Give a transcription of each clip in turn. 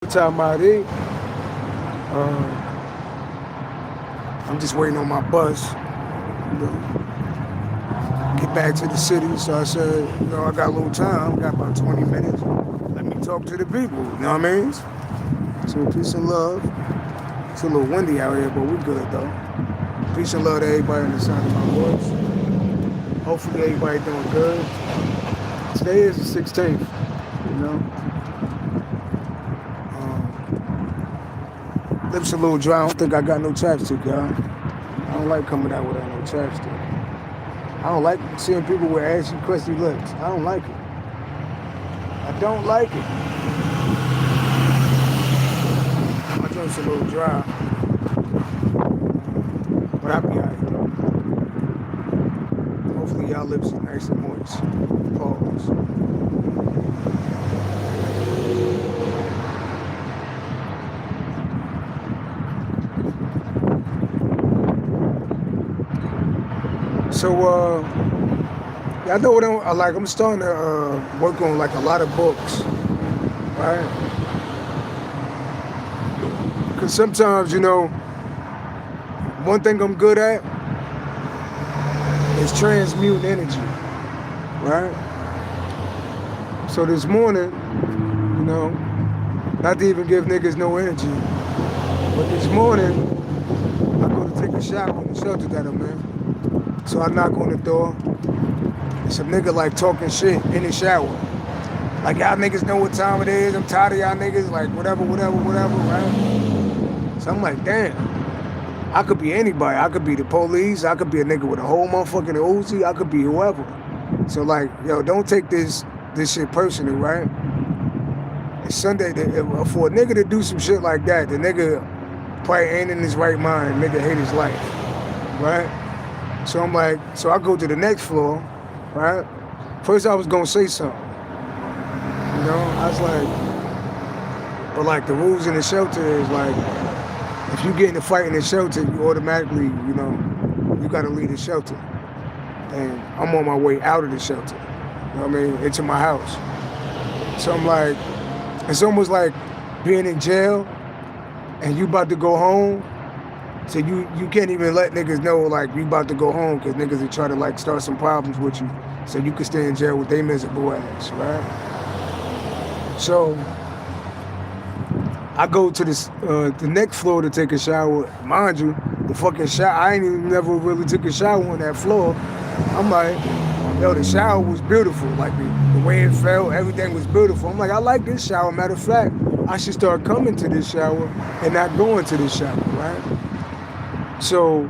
MultiMahdi. I'm just waiting on my bus. Get back to the city. So I said, I got a little time. Got about 20 minutes. Let me talk to the people. You know what I mean? So peace and love. It's a little windy out here, but we good though. Peace and love to everybody on the side of my voice. Hopefully everybody doing good. Today is the 16th, Lips a little dry. I don't think I got no chapstick, y'all. I don't like coming out without no chapstick. I don't like seeing people with ashy, crusty lips. I don't like it. I don't like it. My throat's a little dry. But I'll be alright though. Hopefully y'all lips are nice and moist. Pause. So, I know what I'm starting to work on like a lot of books, right? Because sometimes, one thing I'm good at is transmute energy, right? So this morning, not to even give niggas no energy, but this morning, I go to take a shower in the shelter that I'm in. So I knock on the door. It's a nigga like talking shit in the shower. Like, y'all niggas know what time it is. I'm tired of y'all niggas. Like, whatever, right? So I'm like, damn. I could be anybody. I could be the police. I could be a nigga with a whole motherfucking Uzi. I could be whoever. So like, don't take this shit personal, right? It's Sunday. For a nigga to do some shit like that, the nigga probably ain't in his right mind. The nigga hate his life, right? So I'm like, so I go to the next floor, right? First I was gonna say something. I was like, but like the rules in the shelter is like, if you get in a fight in the shelter, you automatically, you gotta leave the shelter. And I'm on my way out of the shelter, into my house. So I'm like, it's almost like being in jail and you about to go home. So you can't even let niggas know like you about to go home because niggas will try to like start some problems with you so you can stay in jail with their miserable ass, right? So I go to the next floor to take a shower. Mind you, the fucking shower, I ain't even never really took a shower on that floor. I'm like, the shower was beautiful. Like the way it felt, everything was beautiful. I'm like, I like this shower. Matter of fact, I should start coming to this shower and not going to this shower, right? So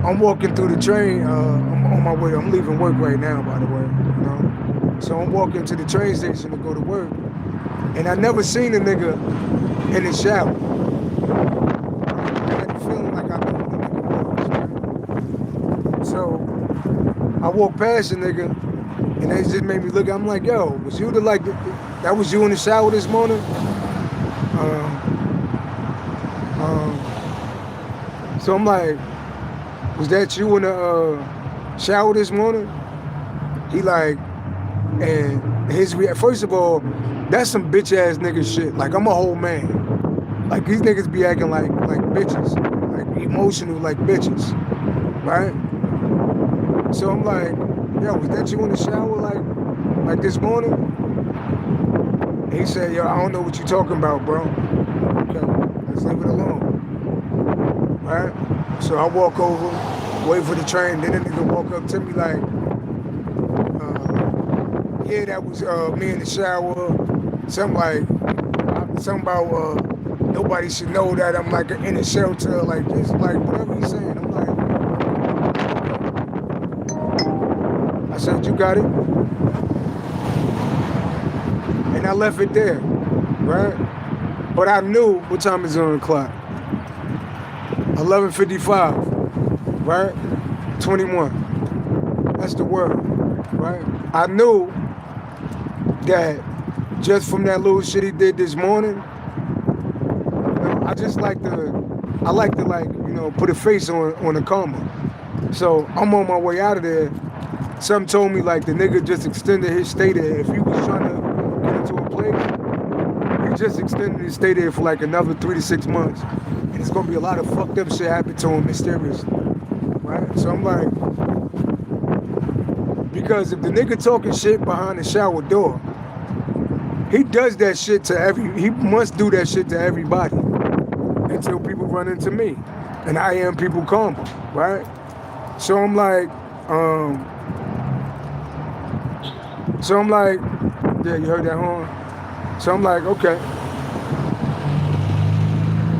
I'm walking through the train. I'm on my way. I'm leaving work right now, by the way. So I'm walking to the train station to go to work, and I never seen a nigga in the shower. I had the feeling like I knew who the nigga was. So I walked past a nigga, and they just made me look. I'm like, yo, was you that was you in the shower this morning? So I'm like, was that you in the shower this morning? He like, and his first of all, that's some bitch ass nigga shit. Like, I'm a whole man. Like, these niggas be acting like bitches, like emotional like bitches, right? So I'm like, yo, was that you in the shower like this morning? And he said, yo, I don't know what you talking about, bro. Okay, let's leave it alone. Right? So I walk over, wait for the train, then the nigga walk up to me like, yeah, that was me in the shower. Something about nobody should know that I'm like in a shelter, like this, like whatever he's saying. I'm like, I said, you got it? And I left it there, right? But I knew what time is on the clock. 11:55, right? 21. That's the word, right? I knew that just from that little shit he did this morning, I like to put a face on the karma. So I'm on my way out of there. Something told me like the nigga just extended his stay there. If he was trying to get into a place, he just extended his stay there for like another 3 to 6 months. And it's gonna be a lot of fucked up shit happen to him mysteriously. Right? So I'm like, because if the nigga talking shit behind the shower door, he does that shit to he must do that shit to everybody until people run into me. And I am people karma, right? So I'm like, yeah, you heard that horn? So I'm like, okay.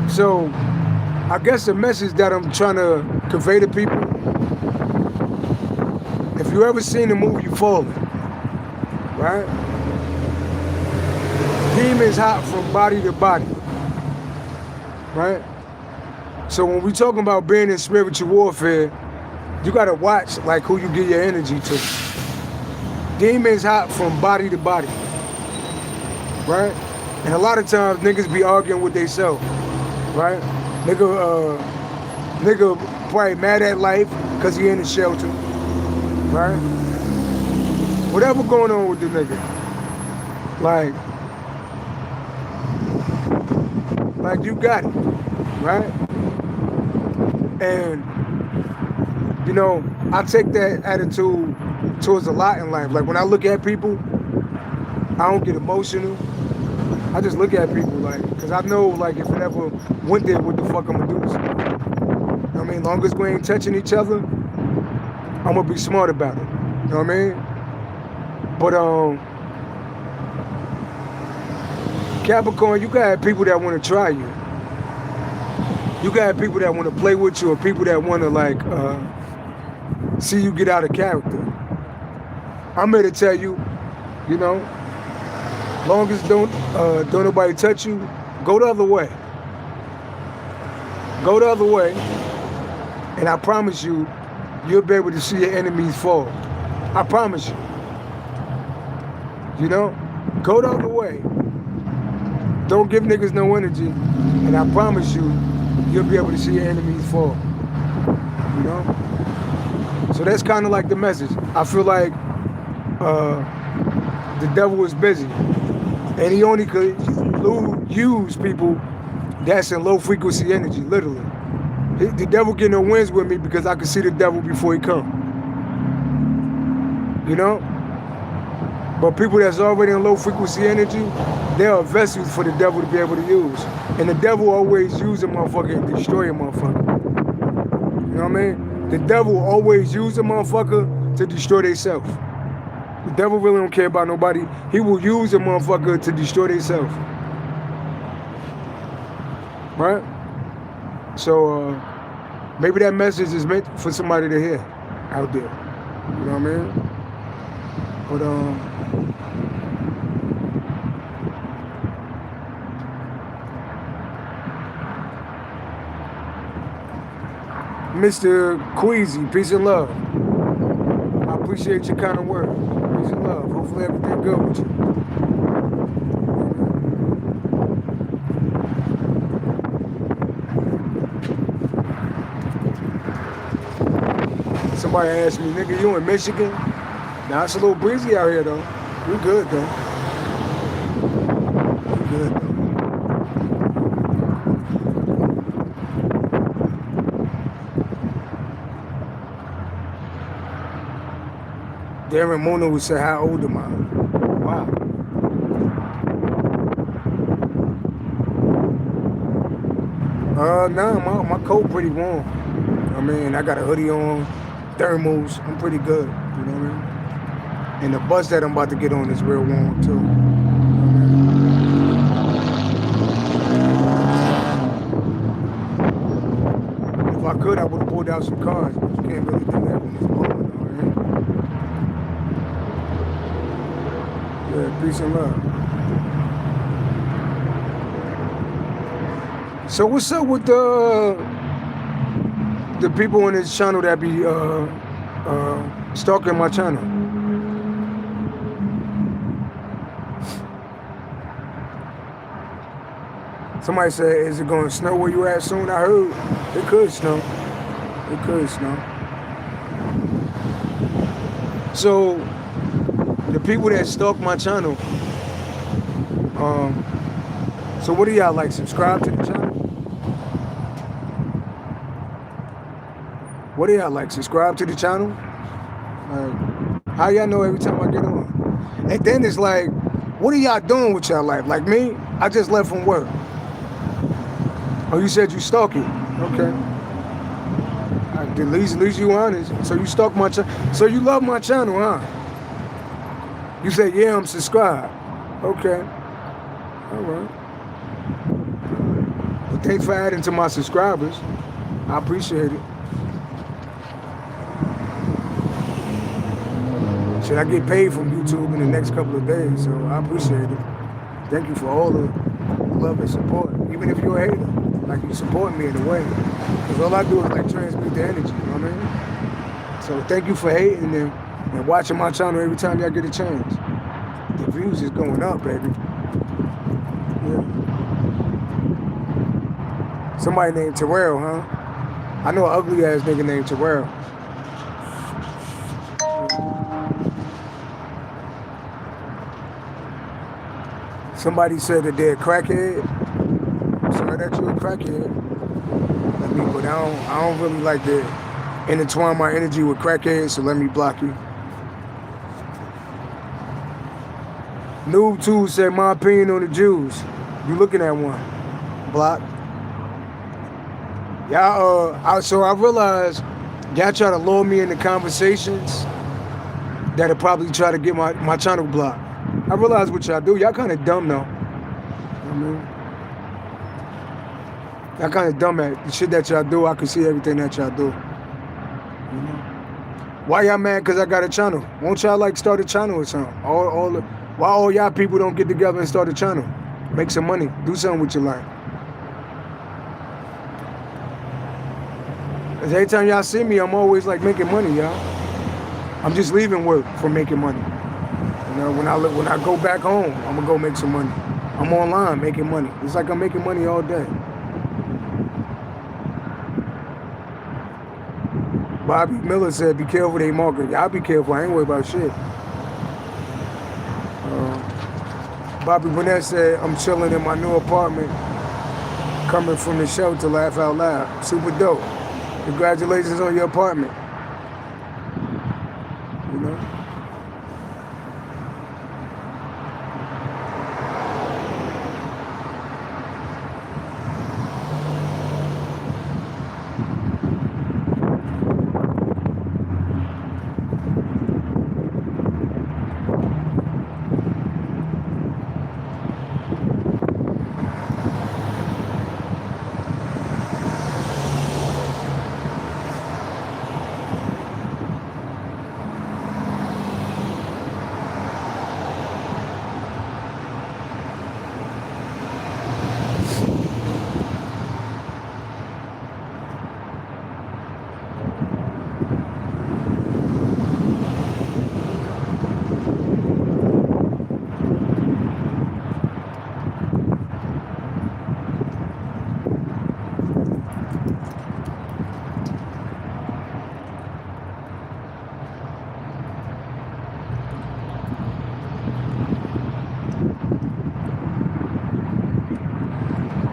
So I guess the message that I'm trying to convey to people, if you ever seen the movie Fallen, right? Demons hop from body to body, right? So when we talking about being in spiritual warfare, you gotta watch like who you give your energy to. Demons hop from body to body, right? And a lot of times niggas be arguing with themselves, right? Nigga probably mad at life because he in the shelter, right? Whatever going on with the nigga, like you got it, right? And you know, I take that attitude towards a lot in life. Like when I look at people, I don't get emotional. I just look at people like, cause I know like if it ever went there, what the fuck I'm gonna do to somebody. You know what I mean? Long as we ain't touching each other, I'm gonna be smart about it. You know what I mean? But Capricorn, you got people that want to try you. You got people that want to play with you, or people that want to like see you get out of character. I'm here to tell you, you know, long as don't nobody touch you, go the other way. Go the other way, and I promise you, you'll be able to see your enemies fall. I promise you. You know, go the other way. Don't give niggas no energy, and I promise you, you'll be able to see your enemies fall. You know? So that's kind of like the message. I feel like the devil is busy, and he only could use people that's in low frequency energy, literally. The devil get no wins with me because I can see the devil before he come. You know? But people that's already in low frequency energy, they are vessels for the devil to be able to use. And the devil always use a motherfucker and destroy a motherfucker. You know what I mean? The devil always use a motherfucker to destroy themselves. The devil really don't care about nobody. He will use a motherfucker to destroy themselves. Right? So maybe that message is meant for somebody to hear out there. You know what I mean? But Mr. Queasy, peace and love. I appreciate your kind of word. Peace and love. Hopefully everything good with you. Somebody asked me, nigga, you in Michigan? Now it's a little breezy out here though. We good though. We good though. Darren Mona would say, how old am I? Wow. Nah, my coat pretty warm. I mean, I got a hoodie on, thermals, I'm pretty good, you know what I mean? And the bus that I'm about to get on is real warm too. If I could, I would have pulled out some cars, but you can't really do that when it's blowing. Yeah, peace and love. So what's up with the people on this channel that be stalking my channel? Somebody said, is it going to snow where you at soon? I heard it could snow. It could snow. So the people that stalk my channel, So what do y'all like? Subscribe to the channel? What do y'all like? Subscribe to the channel? Like, how y'all know every time I get on? And then it's like, what are y'all doing with y'all life? Like me, I just left from work. Oh, you said you stalking? Okay. At least you honest. So you stalk my channel. So you love my channel, huh? You said, yeah, I'm subscribed. Okay. All right. Well, thanks for adding to my subscribers. I appreciate it. Should I get paid from YouTube in the next couple of days? So I appreciate it. Thank you for all the love and support. Even if you're a hater, like you support me in a way. Because all I do is like transmit the energy, you know what I mean? So thank you for hating and watching my channel every time y'all get a chance. The views is going up, baby. Yeah. Somebody named Terrell, huh? I know an ugly ass nigga named Terrell. Somebody said that they're a crackhead. Sorry that you're a crackhead. Let me go down. I don't really like to intertwine my energy with crackheads, so let me block you. Noob 2 said my opinion on the Jews. You looking at one. Block. Y'all, so I realized y'all try to lure me into conversations that'll probably try to get my channel blocked. I realize what y'all do. Y'all kind of dumb though. I mean, y'all kind of dumb at the shit that y'all do. I can see everything that y'all do. You know? Why y'all mad because I got a channel? Won't y'all like start a channel or something? Why all y'all people don't get together and start a channel? Make some money. Do something with your life. Cause every time y'all see me, I'm always like making money, y'all. I'm just leaving work for making money. You know, when I go back home, I'm gonna go make some money. I'm online making money. It's like I'm making money all day. Bobby Miller said, be careful they market. Y'all be careful, I ain't worried about shit. Bobby Burnett said, I'm chilling in my new apartment, coming from the show to laugh out loud. Super dope. Congratulations on your apartment. You know?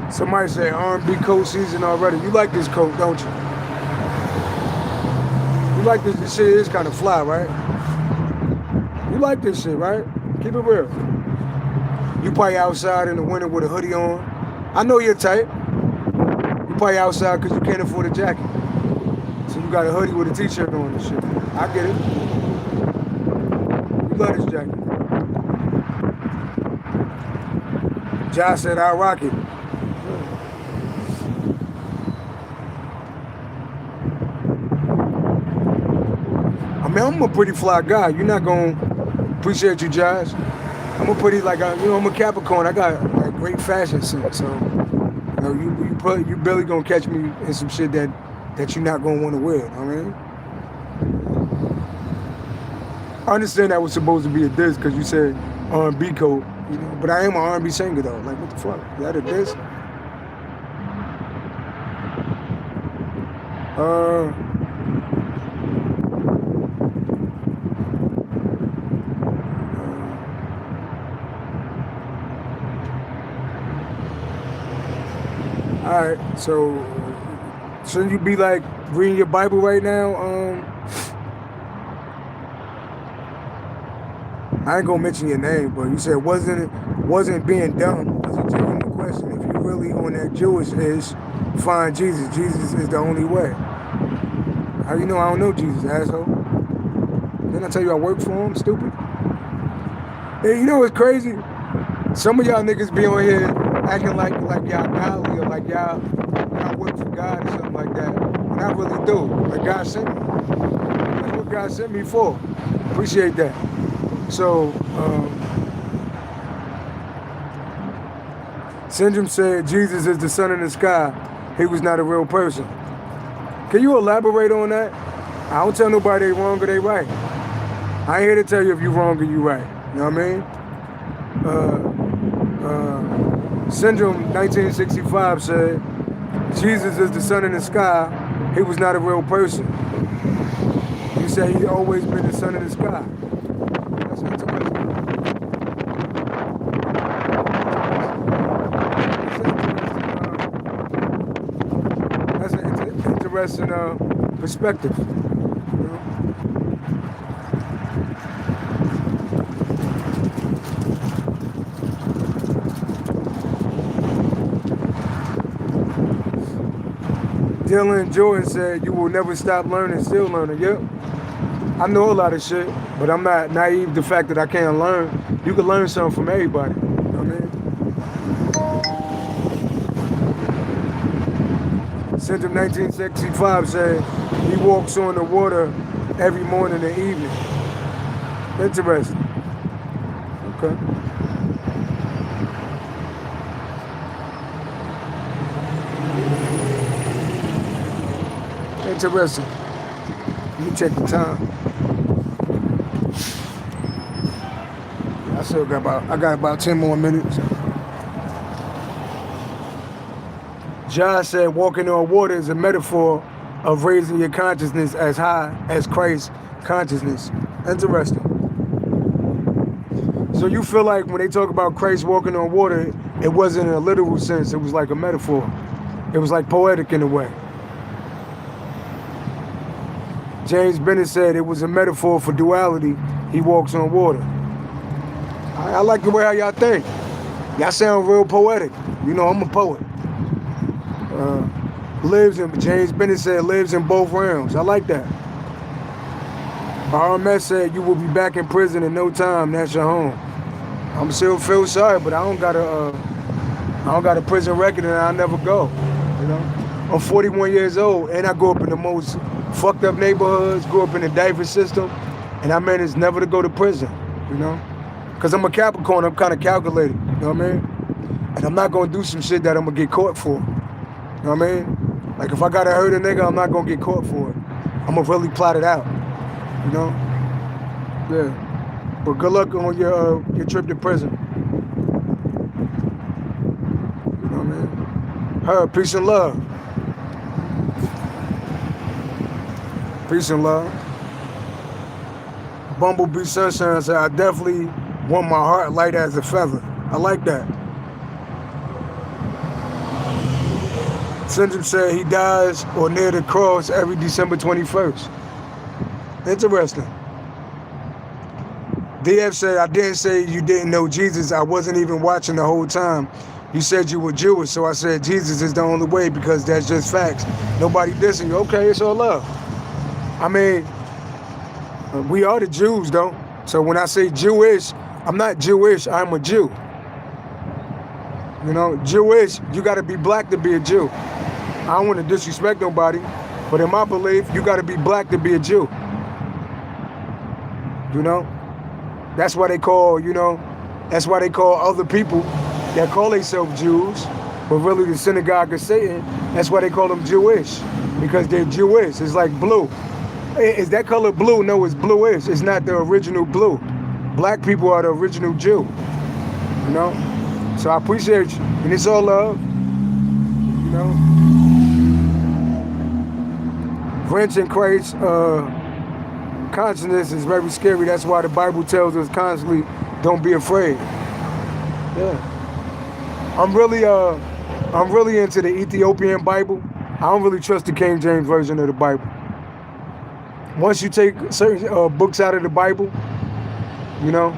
Somebody said R&B coat season already. You like this coat, don't you? You like this? This shit is kind of fly, right? You like this shit, right? Keep it real. You probably outside in the winter with a hoodie on. I know your type. You probably outside because you can't afford a jacket. So you got a hoodie with a t-shirt on and shit. I get it. You love this jacket. Josh said, I'll rock it. I mean, I'm a pretty fly guy. You're not gonna appreciate you, Josh. I'm a pretty, like, I'm a Capricorn. I got like great fashion sense. So, you barely gonna catch me in some shit that you're not gonna want to wear. You know what I mean? I understand that was supposed to be a diss because you said R&B coat, you know, but I am an R&B singer though. Like, what the fuck? Is that a diss? Alright, so shouldn't you be like reading your Bible right now? I ain't gonna mention your name, but you said wasn't being dumb. Was a genuine question. If you really on that Jewish ish, find Jesus. Jesus is the only way. How you know I don't know Jesus, asshole? Didn't I tell you I work for him, stupid? Hey, you know what's crazy? Some of y'all niggas be on here acting like y'all godly or like y'all work for God or something like that. And I really do. Like God sent me. That's what God sent me for. Appreciate that. So, Syndrome said Jesus is the sun in the sky. He was not a real person. Can you elaborate on that? I don't tell nobody they wrong or they right. I ain't here to tell you if you wrong or you right. You know what I mean? Syndrome 1965 said, Jesus is the sun in the sky. He was not a real person. You say he's always been the sun in the sky. That's interesting. That's an interesting perspective. You know? Dylan Jordan said, you will never stop learning, still learning. Yep. I know a lot of shit, but I'm not naive to the fact that I can't learn. You can learn something from everybody. You know what I mean? Syndrome 1965 said, he walks on the water every morning and evening. Interesting. Okay. Interesting. Let me check the time. I got about 10 more minutes. John said walking on water is a metaphor of raising your consciousness as high as Christ's consciousness. Interesting. So you feel like when they talk about Christ walking on water, it wasn't in a literal sense, it was like a metaphor. It was like poetic in a way. James Bennett said it was a metaphor for duality. He walks on water. I like the way how y'all think. Y'all sound real poetic. You know, I'm a poet. James Bennett said lives in both realms. I like that. RMS said you will be back in prison in no time. That's your home. I'm still feel sorry, but I don't got a prison record and I never go. You know, I'm 41 years old and I grew up in the most fucked up neighborhoods, grew up in the diaper system, and I managed never to go to prison, you know? Because I'm a Capricorn, I'm kind of calculated, you know what I mean? And I'm not going to do some shit that I'm going to get caught for, you know what I mean? Like if I got to hurt a nigga, I'm not going to get caught for it. I'm going to really plot it out, you know? Yeah. But good luck on your trip to prison. You know what I mean? Her, peace and love. Peace and love. Bumblebee Sunshine said, I definitely want my heart light as a feather. I like that. Syndrome said he dies or near the cross every December 21st. Interesting. DF said, I didn't say you didn't know Jesus. I wasn't even watching the whole time. You said you were Jewish, so I said Jesus is the only way because that's just facts. Nobody dissing you. Okay, it's all love. I mean, we are the Jews, though. So when I say Jewish, I'm not Jewish, I'm a Jew. You know, Jewish, you got to be black to be a Jew. I don't want to disrespect nobody, but in my belief, you got to be black to be a Jew. You know? That's why they call, that's why they call other people that call themselves Jews, but really the synagogue of Satan, that's why they call them Jewish, because they're Jewish. It's like blue. Is that color blue? No, it's bluish. It's not the original blue. Black people are the original Jew, you know? So I appreciate you, and it's all love, you know? Wrenching Christ's consciousness is very scary. That's why the Bible tells us constantly, don't be afraid. Yeah. I'm really, I'm really into the Ethiopian Bible. I don't really trust the King James Version of the Bible. Once you take certain books out of the Bible, you know,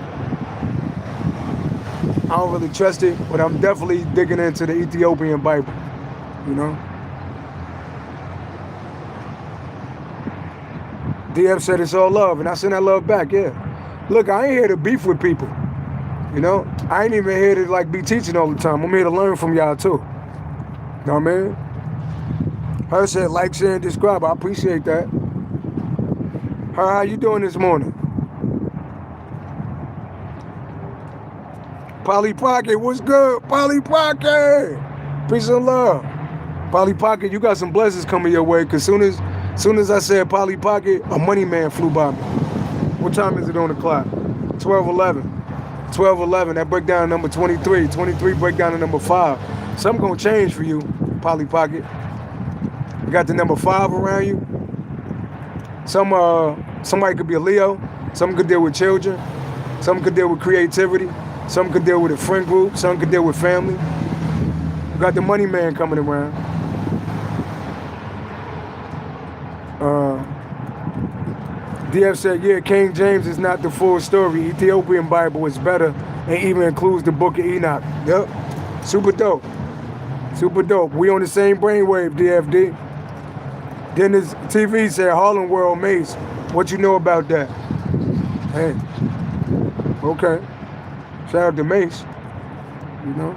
I don't really trust it, but I'm definitely digging into the Ethiopian Bible, you know. DF said it's all love, and I send that love back, yeah. Look, I ain't here to beef with people, you know. I ain't even here to like be teaching all the time. I'm here to learn from y'all too. You know what I mean? Her said like, share, and describe. I appreciate that. Her, how you doing this morning? Polly Pocket, what's good? Polly Pocket! Peace and love. Polly Pocket, you got some blessings coming your way, because soon as I said Polly Pocket, a money man flew by me. What time is it on the clock? 12:11. 12:11, that break down to number 23. 23 break down to number 5. Something gonna change for you, Polly Pocket. You got the number 5 around you. Somebody could be a Leo. Some could deal with children. Some could deal with creativity. Some could deal with a friend group. Some could deal with family. You got the money man coming around. DF said, yeah, King James is not the full story. Ethiopian Bible is better and even includes the book of Enoch. Yep. Super dope. Super dope. We on the same brainwave, DFD. Then his TV said, Harlem World Mace. What you know about that? Hey. Okay. Shout out to Mace. You know?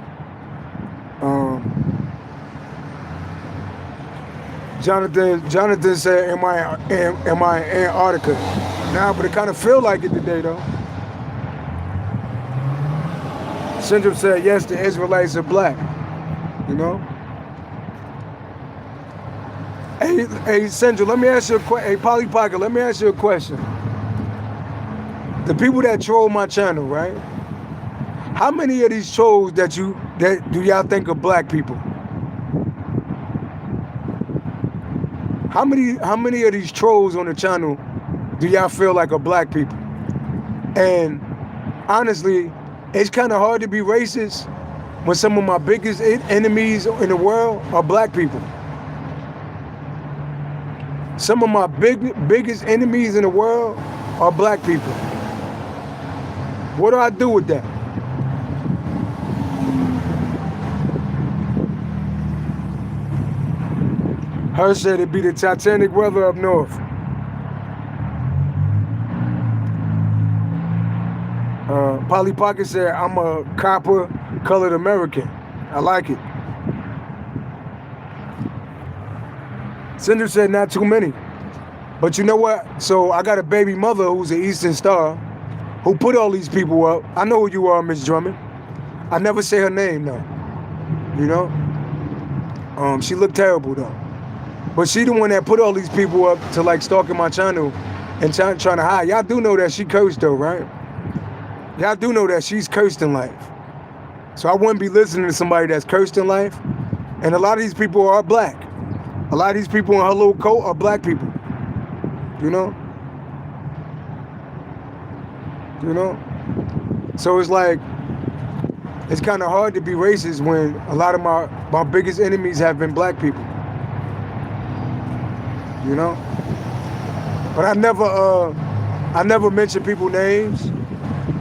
Jonathan said, am I in Antarctica? Nah, but it kind of feel like it today, though. Syndrome said, yes, the Israelites are black. You know? Hey, Syndrome, let me ask you a question. Hey, Polly Pocket, let me ask you a question. The people that troll my channel, right? How many of these trolls that do y'all think are black people? How many of these trolls on the channel do y'all feel like are black people? And honestly, it's kind of hard to be racist when some of my biggest enemies in the world are black people. Some of my biggest enemies in the world are black people. What do I do with that? Her said it'd be the Titanic weather up north. Polly Pocket said, I'm a copper-colored American. I like it. Cinder said, not too many. But you know what? So I got a baby mother who's an Eastern Star who put all these people up. I know who you are, Miss Drummond. I never say her name, though. You know? She looked terrible, though. But she the one that put all these people up to like stalking my channel and trying to hide. Y'all do know that she cursed though, right? Y'all do know that she's cursed in life. So I wouldn't be listening to somebody that's cursed in life. And a lot of these people are black. A lot of these people in her little coat are black people. You know? You know? So it's like, it's kind of hard to be racist when a lot of my biggest enemies have been black people. You know, but I never mention people's names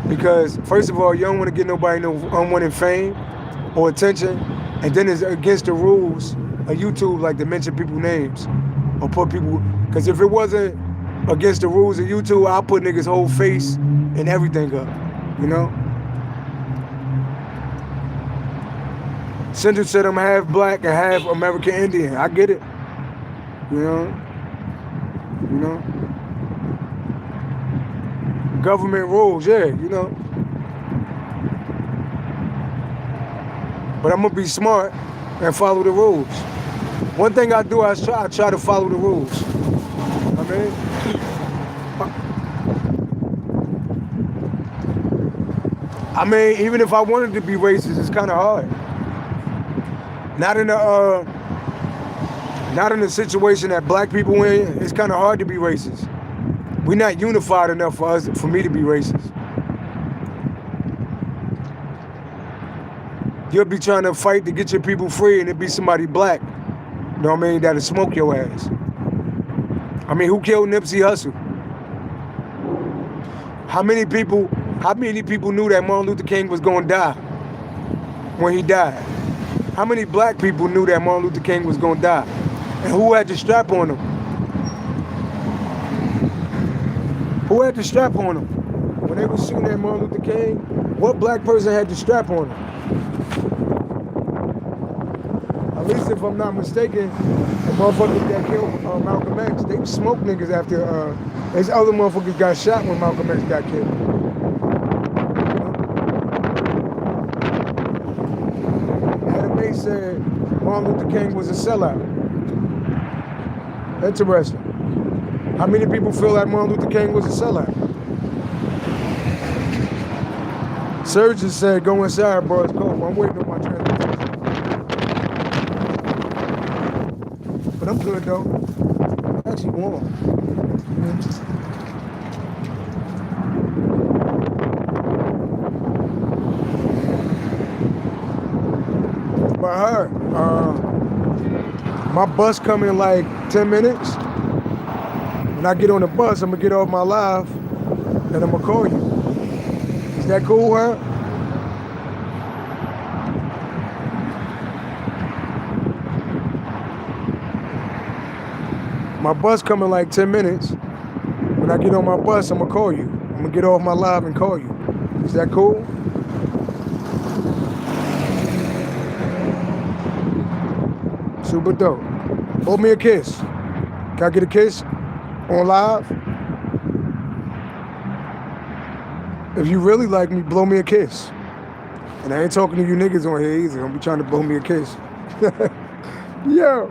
because first of all, you don't want to get nobody no unwanted fame or attention, and then it's against the rules of YouTube like to mention people's names or put people. Because if it wasn't against the rules of YouTube, I'll put niggas' whole face and everything up. You know. Central said I'm half black and half American Indian. I get it. You know. You know, government rules, yeah, you know. But I'm gonna be smart and follow the rules. One thing I do, I try to follow the rules. I mean, even if I wanted to be racist, it's kind of hard. Not in a situation that black people in, it's kind of hard to be racist. We're not unified enough for me to be racist. You'll be trying to fight to get your people free, and it be somebody black, you know what I mean, that'll smoke your ass. I mean, who killed Nipsey Hussle? How many people knew that Martin Luther King was gonna die when he died? How many black people knew that Martin Luther King was gonna die? And who had the strap on him? Who had the strap on him? When they were shooting at Martin Luther King, what black person had the strap on him? At least if I'm not mistaken, the motherfuckers that killed Malcolm X, they smoked niggas after, these other motherfuckers got shot when Malcolm X got killed. And they said Martin Luther King was a sellout. Interesting. How many people feel like Martin Luther King was a sellout? Surgeon said, go inside, bro, it's cold. I'm waiting on my transportation. But I'm good, though. I'm actually warm. But her, my bus coming in like 10 minutes. When I get on the bus, I'm gonna get off my live and I'm gonna call you. Is that cool, huh? My bus coming like 10 minutes. When I get on my bus, I'm gonna call you. I'm gonna get off my live and call you. Is that cool? Super dope. Hold me a kiss. Can I get a kiss on live? If you really like me, blow me a kiss. And I ain't talking to you niggas on here either. Don't be trying to blow me a kiss. Yo.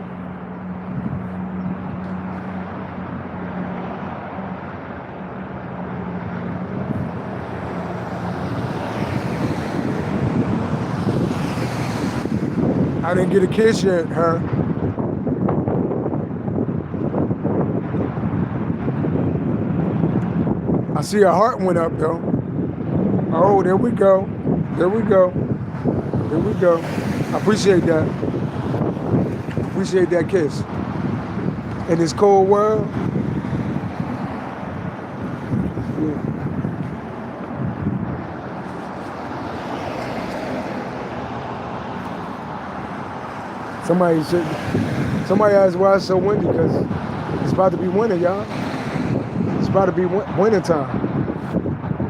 I didn't get a kiss yet, huh? I see a heart went up, though. Oh, there we go. There we go. There we go. I appreciate that. Appreciate that kiss. In this cold world. Yeah. Somebody asked why it's so windy, because it's about to be winter, y'all. It's about to be winter time.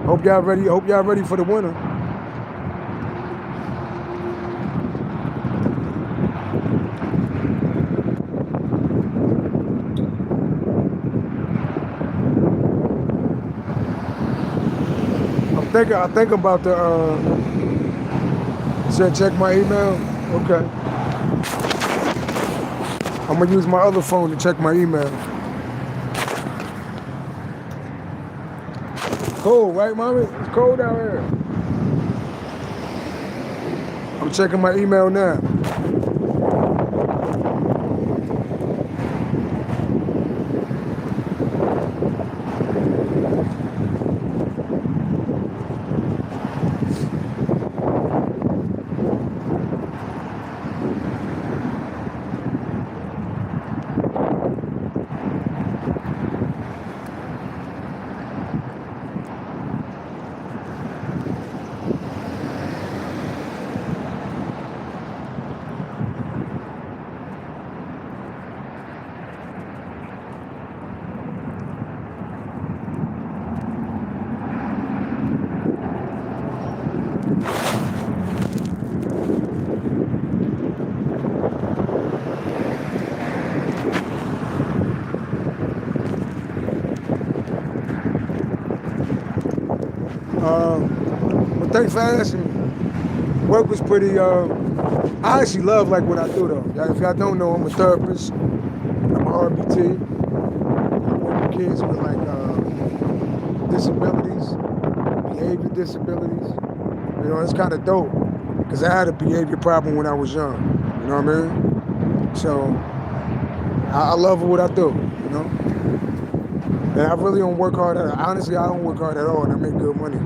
Hope y'all ready for the winter. I think about the said check my email. Okay. I'm gonna use my other phone to check my email. Cold, right, mommy? It's cold out here. I'm checking my email now. Well, thanks for asking me. Work was pretty, I actually love like what I do though. If y'all don't know, I'm a therapist. I'm an RBT. I work with kids with like disabilities, behavior disabilities. You know, it's kind of dope because I had a behavior problem when I was young. You know what I mean? So I love what I do, you know? And I really don't work hard at it. Honestly, I don't work hard at all and I make good money.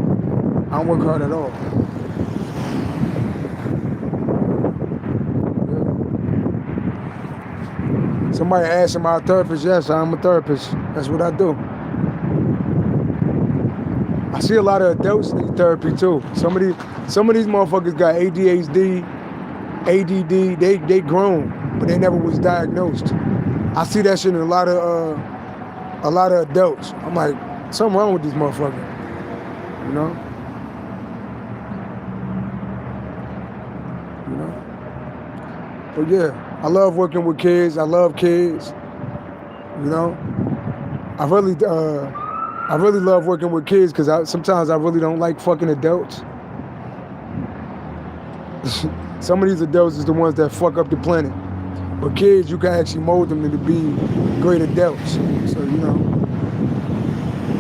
I don't work hard at all. Somebody asked, am I a therapist? Yes, I'm a therapist. That's what I do. I see a lot of adults need therapy too. Some of these motherfuckers got ADHD, ADD. They grown, but they never was diagnosed. I see that shit in a lot of adults. I'm like, something wrong with this motherfucker, you know? But yeah, I love working with kids. I love kids, you know? I really love working with kids because sometimes I really don't like fucking adults. Some of these adults is the ones that fuck up the planet. But kids, you can actually mold them to be great adults. So, you know.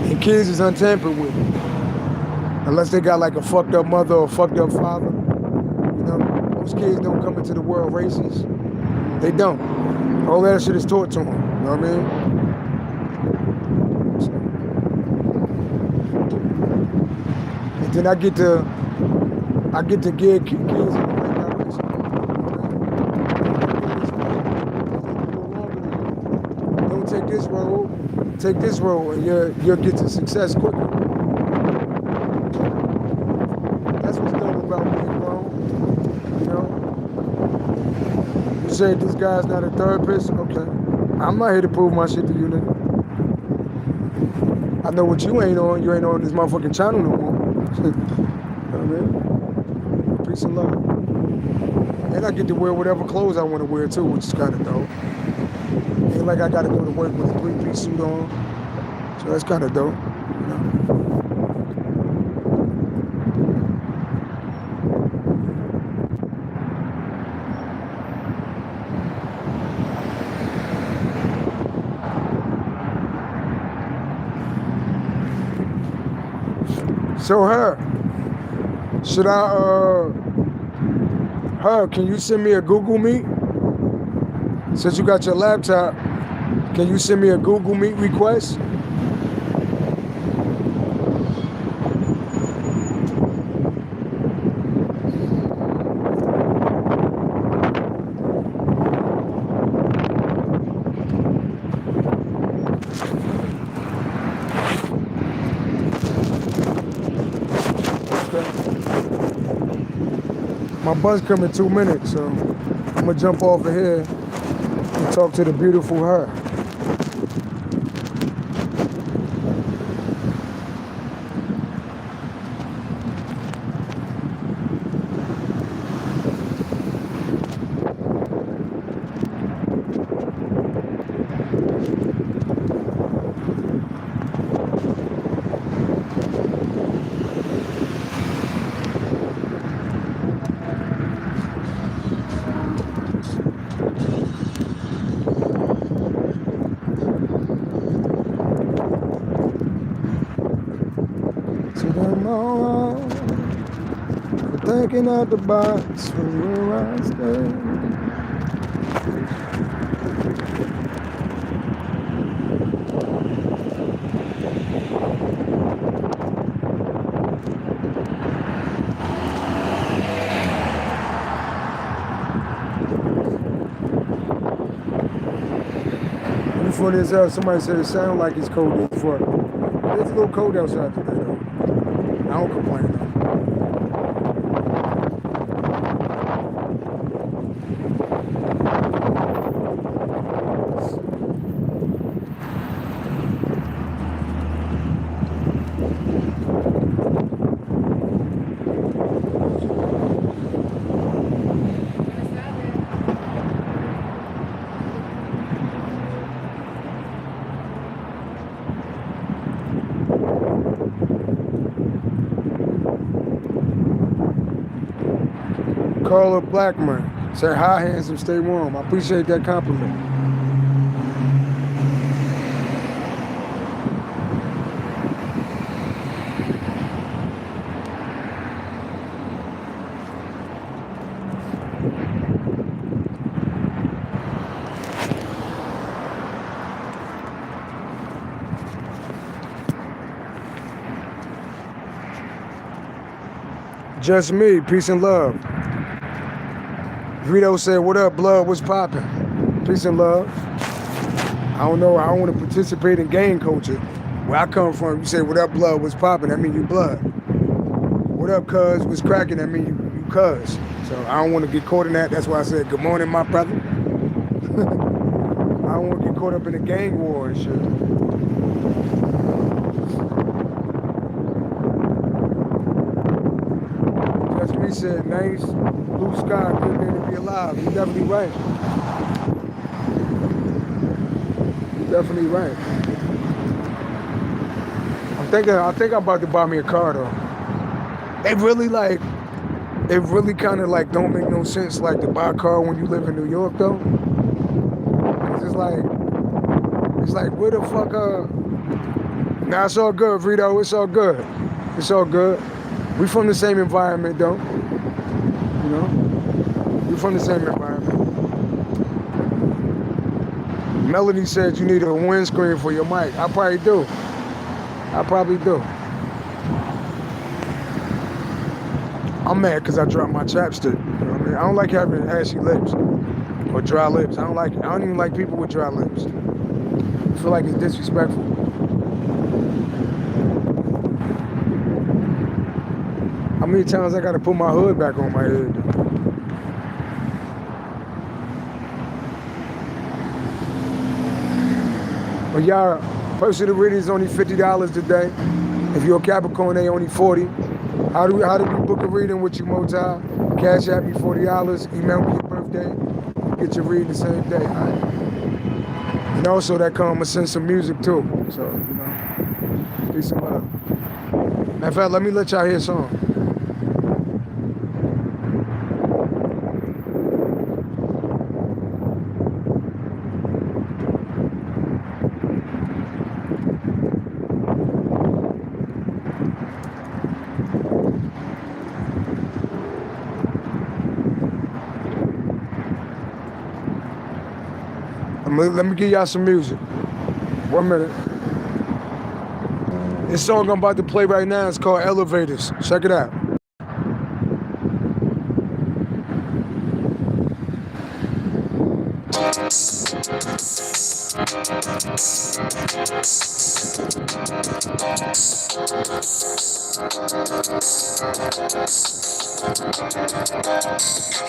And kids is untampered with. Unless they got like a fucked up mother or fucked up father. You know, most kids don't come into the world racist. They don't. All that shit is taught to them. You know what I mean? And then I get to give kids in the right direction. Don't take this road. Take this road, and you'll get to success quicker. That's what's dope about being grown. You know. You say this guy's not a therapist. Okay, I'm not here to prove my shit to you, nigga. I know what you ain't on. You ain't on this motherfucking channel no more. You know what I mean? Peace and love. And I get to wear whatever clothes I want to wear too, which is kind of dope. Ain't like I got to go to work with a 3-piece suit on. So that's kind of dope, you know. So can you send me a Google Meet? Since you got your laptop, can you send me a Google Meet request? My bus come in 2 minutes, so I'm gonna jump off of here and talk to the beautiful her. Thinking out the box from where I stand. Funny as hell, somebody said it sounded like it's cold as fuck. It's a little cold outside today though. I don't complain though. Carla Blackman said, hi, handsome, stay warm. I appreciate that compliment. Just me, peace and love. Vito said, what up, blood, what's poppin'? Peace and love. I don't know. I don't want to participate in gang culture. Where I come from, you say, what up, blood, what's popping? That mean you blood. What up, cuz, what's cracking? That mean you cuz. So I don't want to get caught in that. That's why I said, good morning, my brother. I don't want to get caught up in a gang war and shit. Just me said, nice, blue sky, good day to be alive. You're definitely right. You're definitely right. I think I'm about to buy me a car though. It really kind of like don't make no sense like to buy a car when you live in New York though. Cause it's like where the fuck Nah, it's all good, Vito. It's all good. It's all good. We from the same environment though. You know? We from the same environment. Melody said you need a windscreen for your mic. I probably do. I'm mad because I dropped my chapstick. You know what I mean? I don't like having ashy lips or dry lips. I don't like it. I don't even like people with dry lips. I feel like it's disrespectful. How many times I gotta put my hood back on my head? But y'all, personal reading is only $50 today. If you're a Capricorn, they only $40. How do we book a reading with you, Multi? Cash app me $40. Email me your birthday. Get your reading the same day. Right? And also that come and send some music too. So you know, peace and love. Matter of fact, let me let y'all hear a song. Let me give y'all some music. 1 minute. This song I'm about to play right now is called Elevators. Check it out.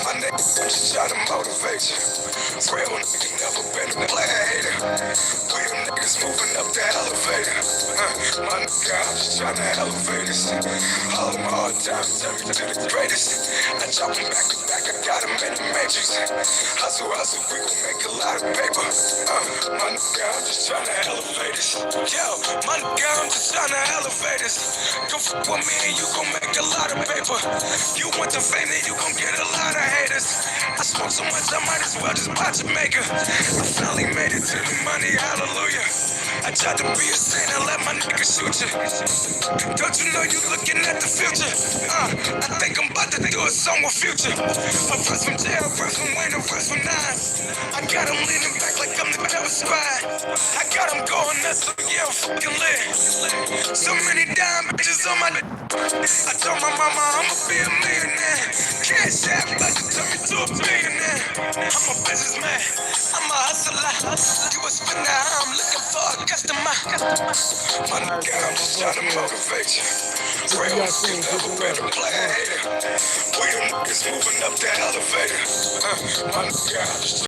My name just try to motivate you. Real nigga never been a player. We them niggas moving up the elevator. My nigga, I'm just trying to elevate us. All of my hard times tell me to the greatest. I drop them back to back, I got them in the matrix. Hustle, we gon' make a lot of paper. My nigga, I'm just trying to elevate us. Yo, my nigga, I'm just trying to elevate us. Come fuck with me and you gon' make a lot of paper. You want the fame, then you gon' get a lot of haters. I smoke so much, I might as well just buy Jamaica. I finally made it to the money, hallelujah. I tried to be a saint and let my nigga shoot you. Don't you know you looking at the future? I think I'm about to do a song with Future. A verse from jail, a verse from Wayne, a verse from Nine. I got him leaning back like I'm the devil spy. I got him going nuts, so yeah, I'm fucking lit. So many dime bitches on my I told my mama I'ma be a millionaire. Cash app about to turn me to a billionaire. I'm a businessman, I'm a hustler. You a spinner, I'm looking for a customer. My nigga, I'm just trying to motivate you. Real niggas never been a player. We them niggas moving up the elevator. My nigga, I'm just